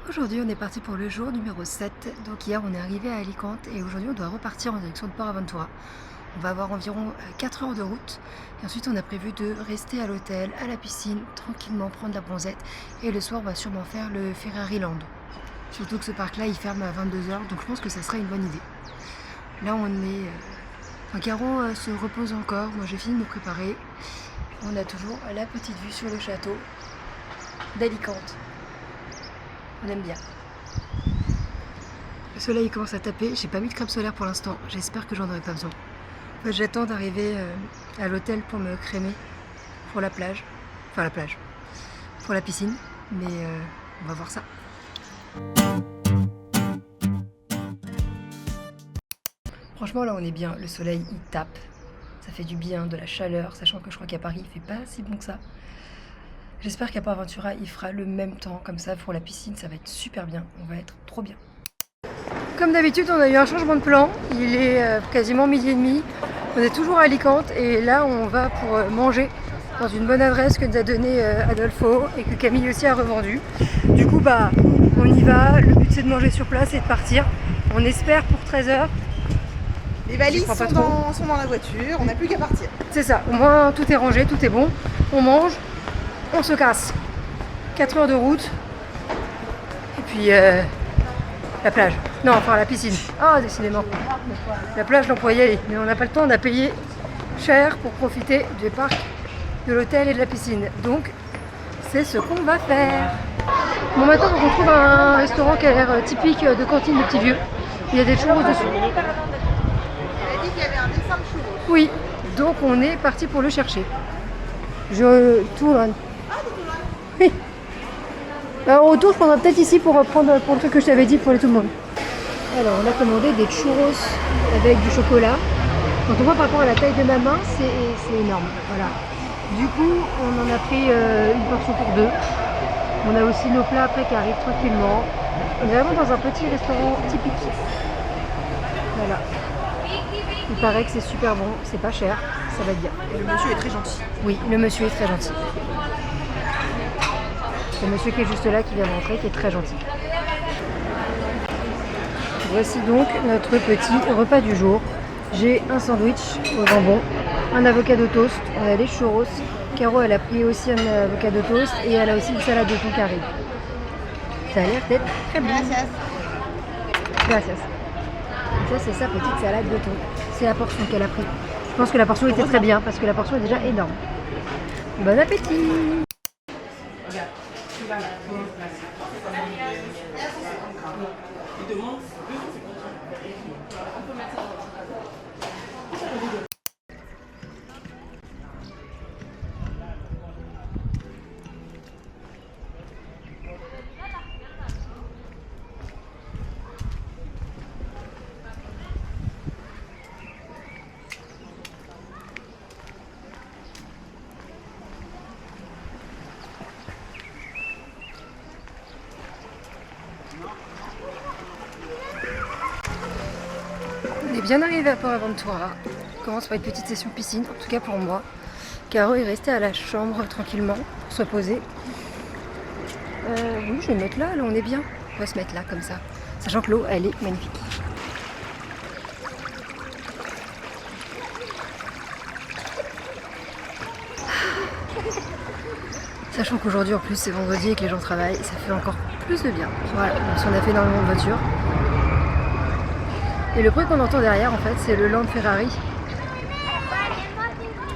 Aujourd'hui, on est parti pour le jour numéro 7. Donc hier, on est arrivé à Alicante et aujourd'hui, on doit repartir en direction de Port Aventura. On va avoir environ 4 heures de route. Et ensuite, on a prévu de rester à l'hôtel, à la piscine, tranquillement prendre la bronzette. Et le soir, on va sûrement faire le Ferrari Land. Surtout que ce parc-là, il ferme à 22 heures. Donc je pense que ça serait une bonne idée. Là, on est... Caro se repose encore. Moi, j'ai fini de me préparer. On a toujours la petite vue sur le château d'Alicante. On aime bien. Le soleil commence à taper. J'ai pas mis de crème solaire pour l'instant. J'espère que j'en aurai pas besoin. En fait, j'attends d'arriver à l'hôtel pour me crémer pour la plage. Enfin la plage. Pour la piscine. Mais on va voir ça. Franchement là on est bien. Le soleil il tape. Ça fait du bien, de la chaleur. Sachant que je crois qu'à Paris il fait pas si bon que ça. J'espère qu'à Port Aventura, il fera le même temps, comme ça pour la piscine, ça va être super bien, on va être trop bien. Comme d'habitude, on a eu un changement de plan, il est quasiment 12h30, on est toujours à Alicante et là on va pour manger dans une bonne adresse que nous a donné Adolfo et que Camille aussi a revendu. Du coup, on y va, le but c'est de manger sur place et de partir. On espère pour 13h. Les valises sont dans la voiture, on n'a plus qu'à partir. C'est ça, au moins tout est rangé, tout est bon, on mange. On se casse. 4 heures de route. Et puis la plage. Non, enfin la piscine. Ah, décidément. La plage, on pourrait y aller. Mais on n'a pas le temps, on a payé cher pour profiter du parc, de l'hôtel et de la piscine. Donc, c'est ce qu'on va faire. Bon, maintenant, on retrouve un restaurant qui a l'air typique de cantine de petits vieux. Il y a des churros dessus. Elle a dit qu'il y avait un dessin de churros. Oui, donc on est parti pour le chercher. Tout là. Oui. Alors, au retour, je prendrai peut-être ici pour prendre pour le truc que je t'avais dit pour les tout le monde. Alors, on a commandé des churros avec du chocolat. Quand on voit par rapport à la taille de ma main, c'est énorme. Voilà. Du coup, on en a pris une portion pour deux. On a aussi nos plats après qui arrivent tranquillement. On est vraiment dans un petit restaurant typique. Voilà. Il paraît que c'est super bon, c'est pas cher, ça va être bien. Et le monsieur est très gentil. Oui, le monsieur est très gentil. C'est le monsieur qui est juste là, qui vient de rentrer, qui est très gentil. Voici donc notre petit repas du jour. J'ai un sandwich au jambon, un avocado toast, on a des churros. Caro, elle a pris aussi un avocado toast et elle a aussi une salade de thon qui arrive. Ça a l'air d'être très bon. Gracias. Gracias. Ça, c'est sa petite salade de thon. C'est la portion qu'elle a pris. Je pense que la portion était très bien parce que la portion est déjà énorme. Bon appétit! On est bien arrivé à Port Aventura. On commence par une petite session piscine, en tout cas pour moi. Caro est restée à la chambre tranquillement pour se reposer. Oui, je vais me mettre là, on est bien. On va se mettre là comme ça. Sachant que l'eau, elle est magnifique. Sachant qu'aujourd'hui en plus c'est vendredi et que les gens travaillent, ça fait encore plus de bien. Voilà, donc on a fait énormément de voitures. Et le bruit qu'on entend derrière en fait c'est le Land Ferrari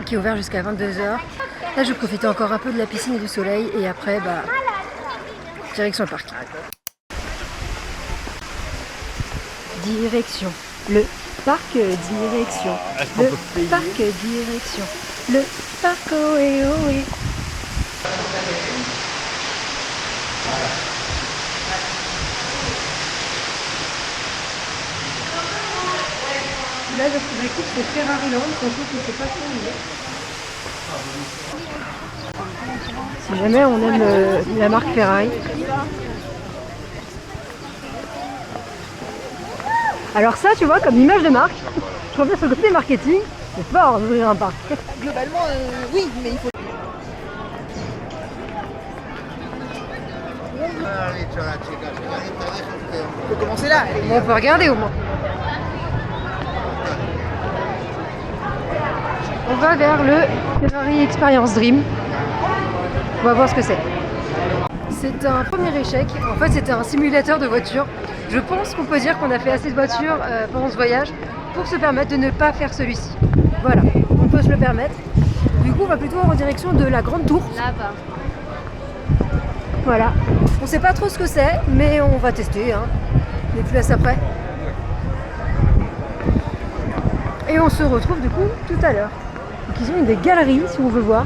qui est ouvert jusqu'à 22h. Là je vais profiter encore un peu de la piscine et du soleil et après direction le parc. Direction le parc, direction le parc, direction le parc, ohé ohé. Là, j'écoute c'est Ferrari Land, surtout que c'est pas trop lié. Si jamais on aime la marque Ferrari. Alors ça, tu vois, comme image de marque, je reviens sur le côté marketing, c'est fort d'ouvrir un parc. Globalement, oui, mais il faut... On peut commencer là. Bon, on peut regarder au moins. On va vers le Ferrari Experience Dream. On va voir ce que c'est. C'est un premier échec. En fait, c'était un simulateur de voiture. Je pense qu'on peut dire qu'on a fait assez de voitures pendant ce voyage pour se permettre de ne pas faire celui-ci. Voilà, on peut se le permettre. Du coup, on va plutôt en direction de la Grande Tour. Là-bas. Voilà. On sait pas trop ce que c'est, mais on va tester. Hein. Les places après. Et on se retrouve du coup tout à l'heure. Donc ils ont des galeries si on veut voir.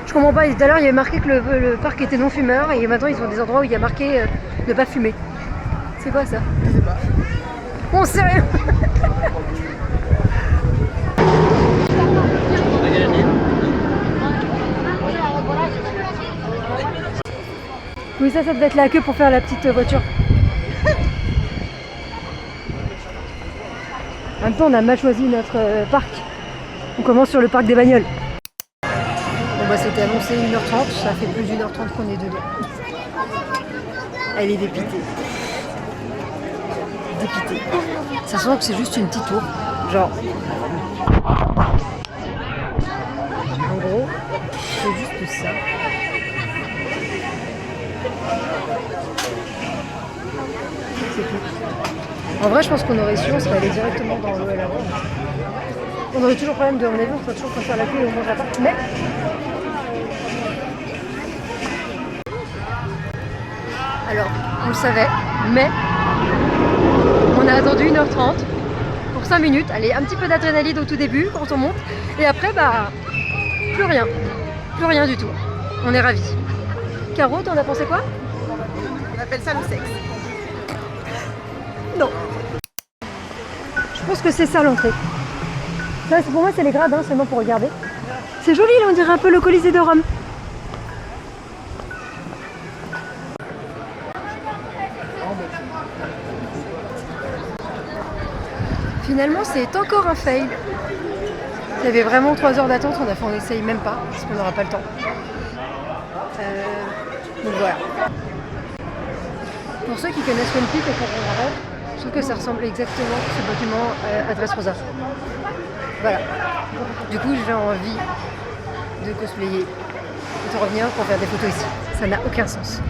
Je comprends pas, tout à l'heure il y avait marqué que le parc était non fumeur et maintenant ils ont des endroits où il y a marqué ne pas fumer. C'est quoi ça? Je sais pas. On sait rien. Oui, ça devait être la queue pour faire la petite voiture. En même temps, on a mal choisi notre parc. On commence sur le parc des bagnoles. Bon bah c'était annoncé 1h30, ça fait plus d'1h30 qu'on est dedans. Elle est dépitée. Dépitée. Ça sent que c'est juste une petite tour. Genre. En gros, c'est juste ça. C'est tout. En vrai, je pense qu'on aurait su, on serait allé directement dans l'eau à la ronde. On aurait toujours le problème de mon avis, on ferait toujours faire la queue et on mangerait pas. Mais. Alors, on le savait, mais on a attendu 1h30 pour 5 minutes. Allez, un petit peu d'adrénaline au tout début quand on monte. Et après, bah, plus rien. Plus rien du tout. On est ravis. Caro, t'en as pensé quoi? On appelle ça le sexe. Non. Je pense que c'est ça l'entrée. Ça, pour moi, c'est les gradins, seulement pour regarder. C'est joli, là, on dirait un peu le Colisée de Rome. Finalement, c'est encore un fail. Il y avait vraiment 3 heures d'attente, on essaye même pas, parce qu'on n'aura pas le temps. Donc voilà. Pour ceux qui connaissent One Piece et qu'on rêve, je trouve que ça ressemble exactement à ce bâtiment à Dressrosa. Voilà. Du coup, j'ai envie de cosplayer et de revenir pour faire des photos ici. Ça n'a aucun sens.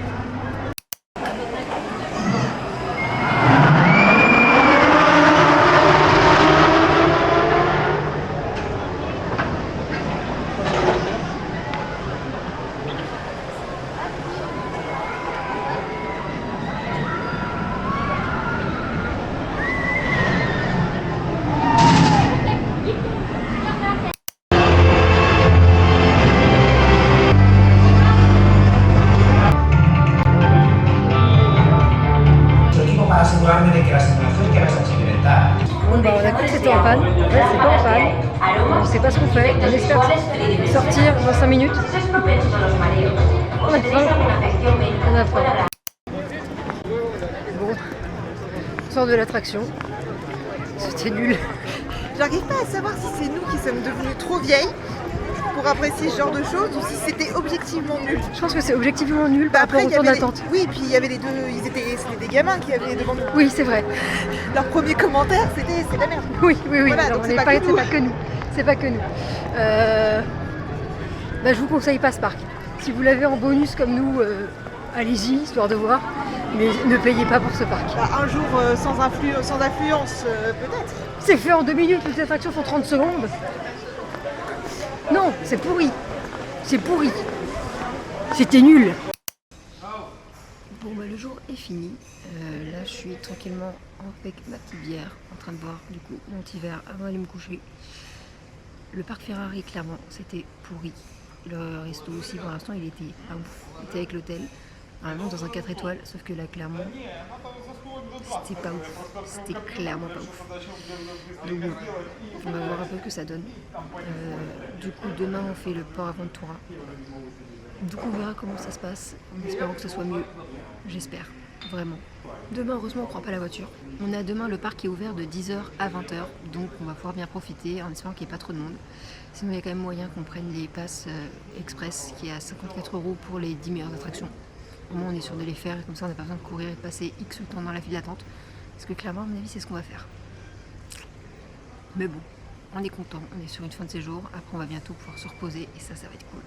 Bon bah on a cru que c'était en panne, en fait c'est pas en panne, on sait pas ce qu'on fait, on espère sortir dans 5 minutes. On a faim. On a faim. Bon, on sort de l'attraction, c'était nul. J'arrive pas à savoir si c'est nous qui sommes devenus trop vieilles pour apprécier ce genre de choses ou si c'était objectivement nul. Je pense que c'est objectivement nul par rapport au temps d'attente. Oui, puis il y avait les deux, c'était des gamins qui avaient devant nous. Oui, c'est vrai. Leur premier commentaire, c'était c'est la merde. Oui. Voilà, donc c'est pas que nous. C'est pas que nous. Bah, je vous conseille pas ce parc. Si vous l'avez en bonus comme nous, allez-y, histoire de voir. Mais ne payez pas pour ce parc. Bah, un jour sans affluence, peut-être. C'est fait en 2 minutes, les attractions font 30 secondes. Non, c'est pourri. C'est pourri. C'était nul. Bon bah le jour est fini. Là je suis tranquillement avec ma petite bière en train de boire du coup mon petit verre avant d'aller me coucher. Le parc Ferrari clairement c'était pourri. Le resto aussi pour l'instant il était pas ouf. Il était avec l'hôtel. Normalement dans un 4 étoiles, sauf que là clairement c'était pas ouf. C'était clairement pas ouf. Donc bon, on va voir un peu ce que ça donne. Du coup demain on fait le port Aventura. Donc on verra comment ça se passe, en espérant que ce soit mieux. J'espère, vraiment. Demain, heureusement, on ne prend pas la voiture. On a demain le parc qui est ouvert de 10h à 20h, donc on va pouvoir bien profiter en espérant qu'il n'y ait pas trop de monde. Sinon, il y a quand même moyen qu'on prenne les passes express qui est à 54 € pour les 10 meilleures attractions. Au moins on est sûr de les faire et comme ça on n'a pas besoin de courir et de passer X temps dans la file d'attente. Parce que clairement à mon avis c'est ce qu'on va faire. Mais bon, on est content, on est sur une fin de séjour, après on va bientôt pouvoir se reposer et ça va être cool.